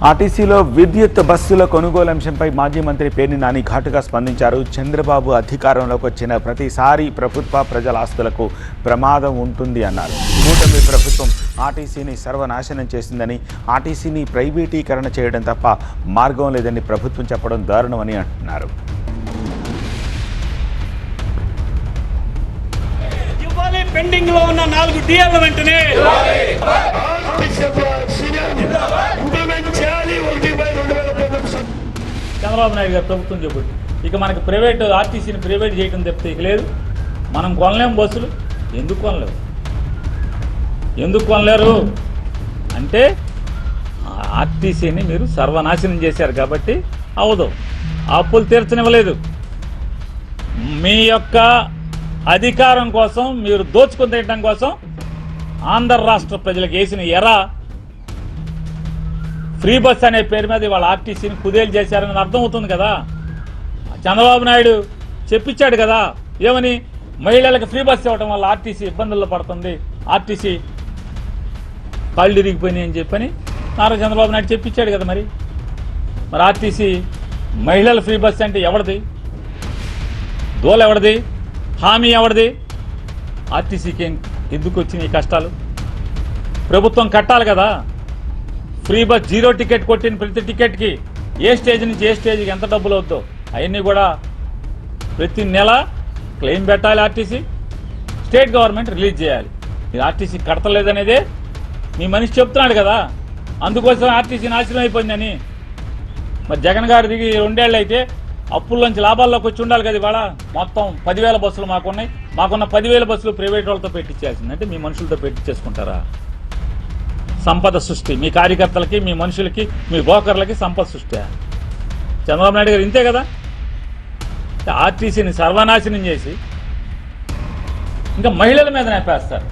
ఆర్టీసీలో విద్యుత్ బస్సుల కొనుగోలు అంశంపై మాజీ మంత్రి పేర్ని నాని ఘాటుగా స్పందించారు. చంద్రబాబు అధికారంలోకి వచ్చిన ప్రతిసారి ప్రభుత్వ ప్రజల ఆస్తులకు ప్రమాదం ఉంటుంది అన్నారు. కూటమి ప్రభుత్వం ఆర్టీసీని సర్వనాశనం చేసిందని, ఆర్టీసీని ప్రైవేటీకరణ చేయడం తప్ప మార్గం లేదని ప్రభుత్వం చెప్పడం దారుణమని అంటున్నారు. పెండింగ్ లో ఉన్న 4 డిఏల వెంటనే చంద్రబాబు నాయుడు గారు ప్రభుత్వం చెబుతుంది. ఇక మనకి ప్రైవేట్ ఆర్టీసీని ప్రైవేట్ చేయడం తప్పితే ఇక లేదు. మనం కొనలేము బస్సులు. ఎందుకు కొనలేరు అంటే ఆర్టీసీని మీరు సర్వనాశనం చేశారు కాబట్టి అవదు. అప్పులు తీర్చనివ్వలేదు. మీ యొక్క అధికారం కోసం మీరు దోచుకుని తినడం కోసం ఆంధ్ర రాష్ట్ర ప్రజలకు వేసిన ఎరా ఫ్రీ బస్ అనే పేరు మీద వాళ్ళ ఆర్టీసీని కుదేలు చేశారని అర్థమవుతుంది కదా. చంద్రబాబు నాయుడు చెప్పించాడు కదా, ఏమని మహిళలకు ఫ్రీ బస్ ఇవ్వడం వల్ల ఆర్టీసీ ఇబ్బందుల్లో పడుతుంది, ఆర్టీసీ కాళ్ళు ఇరిగిపోయినాయి అని చెప్పని నారా చంద్రబాబు నాయుడు చెప్పించాడు కదా. మరి ఆర్టీసీ మహిళల ఫ్రీ బస్ అంటే ఎవరిది? దోల ఎవరిది? హామీ ఎవరిది? ఆర్టీసీకి ఎందుకు వచ్చినాయి ఈ కష్టాలు? ప్రభుత్వం కట్టాలి కదా. ఫ్రీ బస్ జీరో టికెట్ కొట్టిన ప్రతి టికెట్కి ఏ స్టేజ్ నుంచి ఏ స్టేజ్కి ఎంత డబ్బులు అవుతుందో అవన్నీ కూడా ప్రతి నెల క్లెయిమ్ పెట్టాలి. ఆర్టీసీ స్టేట్ గవర్నమెంట్ రిలీజ్ చేయాలి. మీరు ఆర్టీసీ కడతలేదనేదే మీ మనిషి చెప్తున్నాడు కదా. అందుకోసం ఆర్టీసీ నాశనం అయిపోయిందని. మరి జగన్ గారు దిగి 2 ఏళ్ళు అయితే అప్పుల్లోంచి లాభాల్లోకి వచ్చి ఉండాలి కదా. ఇవాళ మొత్తం 10,000 బస్సులు మాకున్నాయి. మాకున్న 10,000 బస్సులు ప్రైవేట్ వాళ్ళతో పెట్టించాల్సిందంటే మీ మనుషులతో పెట్టించేసుకుంటారా? సంపద సృష్టి మీ కార్యకర్తలకి, మీ మనుషులకి, మీ బ్రోకర్లకి సంపద సృష్టి. చంద్రబాబు నాయుడు గారు ఇంతే కదా. ఆర్టీసీని సర్వనాశనం చేసి ఇంకా మహిళల మీద నేపేస్తారు.